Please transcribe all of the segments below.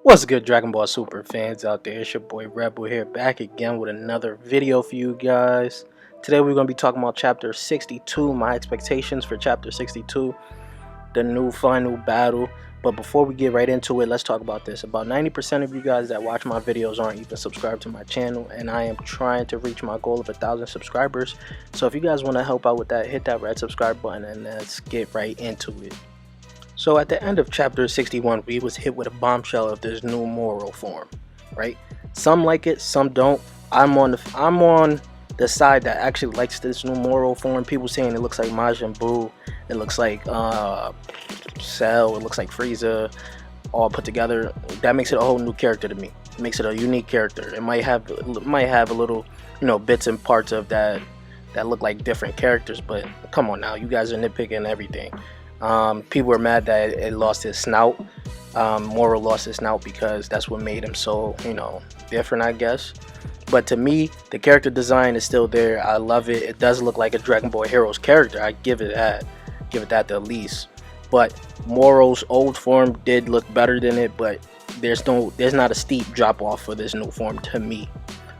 What's good, Dragon Ball Super fans out there? It's your boy Rebel here, back again with another video for you guys. Today we're going to be talking about Chapter 62, my expectations for Chapter 62, the new final battle. But before we get right into it, let's talk about this. About 90% of you guys that watch my videos aren't even subscribed to my channel, and I am trying to reach my goal of 1,000 subscribers. So if you guys want to help out with that, hit that red subscribe button and let's get right into it. So at the end of chapter 61, we was hit with a bombshell of this new Moro form, right? Some like it, some don't. I'm on the side that actually likes this new Moro form. People saying it looks like Majin Buu, it looks like Cell, it looks like Frieza, all put together. That makes it a whole new character to me. It makes it a unique character. It might have a little, bits and parts of that look like different characters, but come on now, you guys are nitpicking everything. People were mad that it lost his snout. Moro lost his snout because that's what made him so, different, I guess. But to me, the character design is still there. I love it. It does look like a Dragon Ball Heroes character. I give it that the least. But Moro's old form did look better than it, but there's not a steep drop off for this new form to me.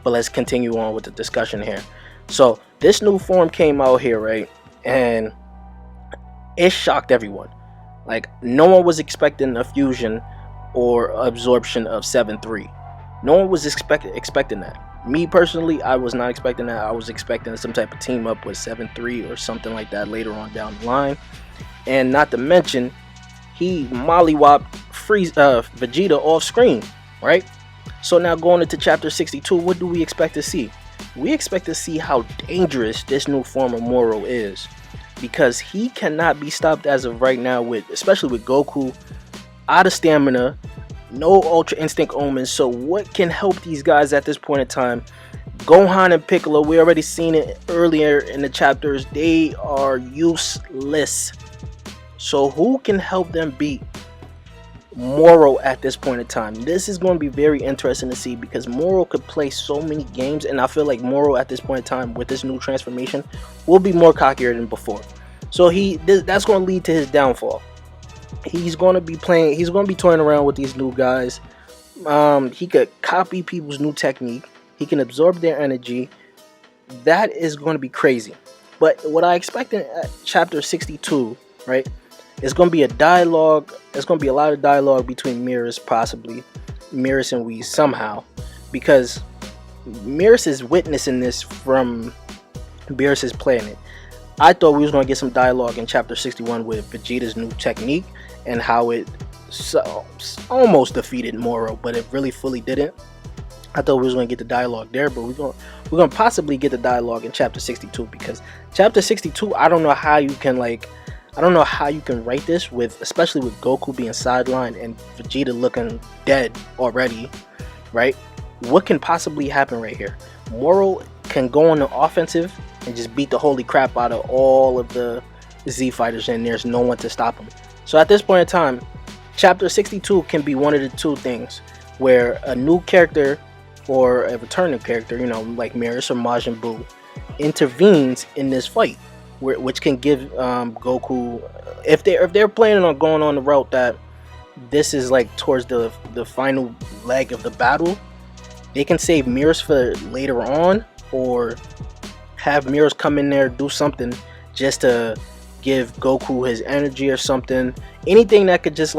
But let's continue on with the discussion here. So this new form came out here, right? And it shocked everyone. Like, no one was expecting a fusion or absorption of 7-3. No one was expecting that. Me personally, I was not expecting that. I was expecting some type of team up with 7-3 or something like that later on down the line. And not to mention, he mollywopped Vegeta off screen, right? So now going into chapter 62, what do we expect to see? We expect to see how dangerous this new form of Moro is, because he cannot be stopped as of right now, especially with Goku out of stamina, no Ultra Instinct Omens. So what can help these guys at this point in time? Gohan and Piccolo, we already seen it earlier in the chapters, they are useless. So who can help them beat Moro at this point in time? This is going to be very interesting to see, because Moro could play so many games, and I feel like Moro at this point in time with this new transformation will be more cockier than before. So that's going to lead to his downfall. He's going to be toying around with these new guys. He could copy people's new technique. He can absorb their energy. That is going to be crazy. But what I expect in chapter 62, right, it's going to be a dialogue. There's going to be a lot of dialogue between possibly Mirrors and Whis somehow, because Mirrors is witnessing this from Beerus's planet. I thought we was going to get some dialogue in chapter 61 with Vegeta's new technique and how it almost defeated Moro, but it really fully didn't. I thought we was going to get the dialogue there, but we're going to possibly get the dialogue in chapter 62, because chapter 62, I don't know how you can write this especially with Goku being sidelined and Vegeta looking dead already, right? What can possibly happen right here? Moro can go on the offensive and just beat the holy crap out of all of the Z fighters, and there's no one to stop him. So at this point in time, chapter 62 can be one of the two things, where a new character or a returning character, like Mirrors or Majin Buu, intervenes in this fight, which can give Goku, if they're planning on going on the route that this is like towards the final leg of the battle, they can save Mirrors for later on, or have Mirrors come in there, do something just to give Goku his energy or something. Anything that could just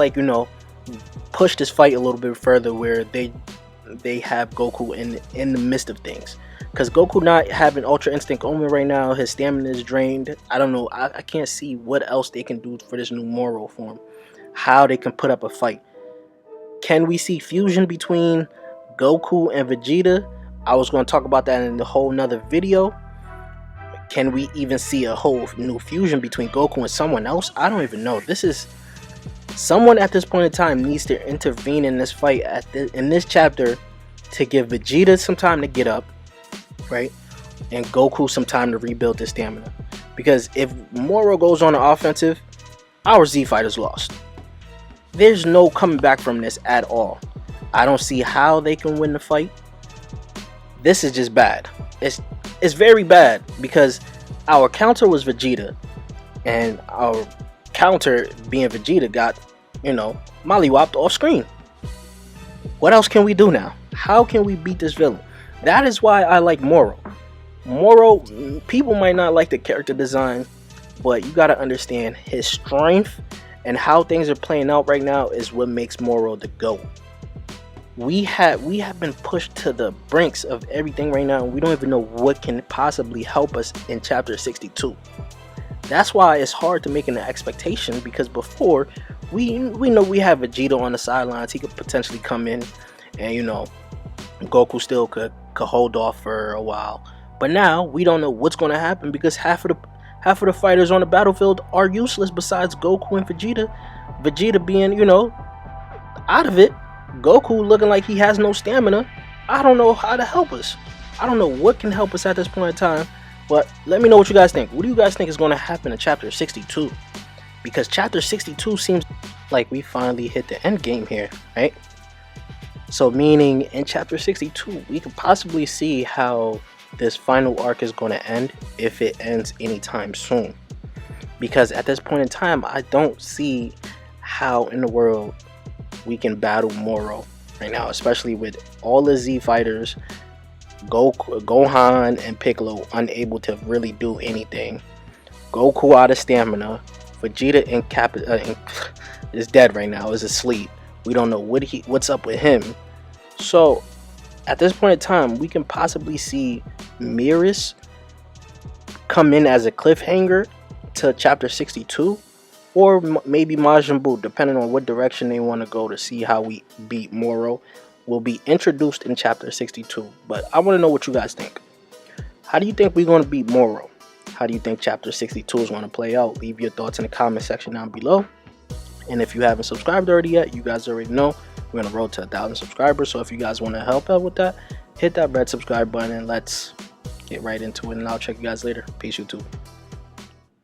push this fight a little bit further, where they have Goku in the midst of things. Because Goku not having Ultra Instinct Omen right now, his stamina is drained. I don't know. I can't see what else they can do for this new Moro form. How they can put up a fight. Can we see fusion between Goku and Vegeta? I was going to talk about that in a whole nother video. Can we even see a whole new fusion between Goku and someone else? I don't even know. Someone at this point in time needs to intervene in this fight in this chapter to give Vegeta some time to get up, right? And Goku some time to rebuild his stamina. Because if Moro goes on the offensive, our Z fighters lost. There's no coming back from this at all. I don't see how they can win the fight. This is just bad. It's very bad, because our counter was Vegeta, and our counter being Vegeta got, mollywopped off screen. what else can we do now? How can we beat this villain? That is why I like Moro. Moro, people might not like the character design, but you got to understand his strength and how things are playing out right now is what makes Moro the GOAT. We have been pushed to the brinks of everything right now, and we don't even know what can possibly help us in chapter 62. That's why it's hard to make an expectation, because before we know we have Vegeta on the sidelines. He could potentially come in, and Goku still could hold off for a while. But now we don't know what's going to happen, because half of the fighters on the battlefield are useless besides Goku and Vegeta. Vegeta being, out of it. Goku looking like he has no stamina. I don't know how to help us. I don't know what can help us at this point in time. But let me know what you guys think. What do you guys think is going to happen in chapter 62? Because chapter 62 seems like we finally hit the end game here, right? So meaning in chapter 62, we could possibly see how this final arc is going to end, if it ends anytime soon. Because at this point in time, I don't see how in the world we can battle Moro right now, especially with all the Z fighters, Gohan and Piccolo unable to really do anything, Goku out of stamina, Vegeta is dead right now, is asleep. We don't know what's up with him. So at this point in time, we can possibly see Miris come in as a cliffhanger to chapter 62, or maybe Majin Buu, depending on what direction they want to go to see how we beat Moro, will be introduced in chapter 62. But I want to know what you guys think. How do you think we're going to beat Moro? How do you think chapter 62 is going to play out? Leave your thoughts in the comment section down below. And if you haven't subscribed already yet, you guys already know we're going to roll to 1,000 subscribers. So if you guys want to help out with that, hit that red subscribe button and let's get right into it. And I'll check you guys later. Peace, YouTube.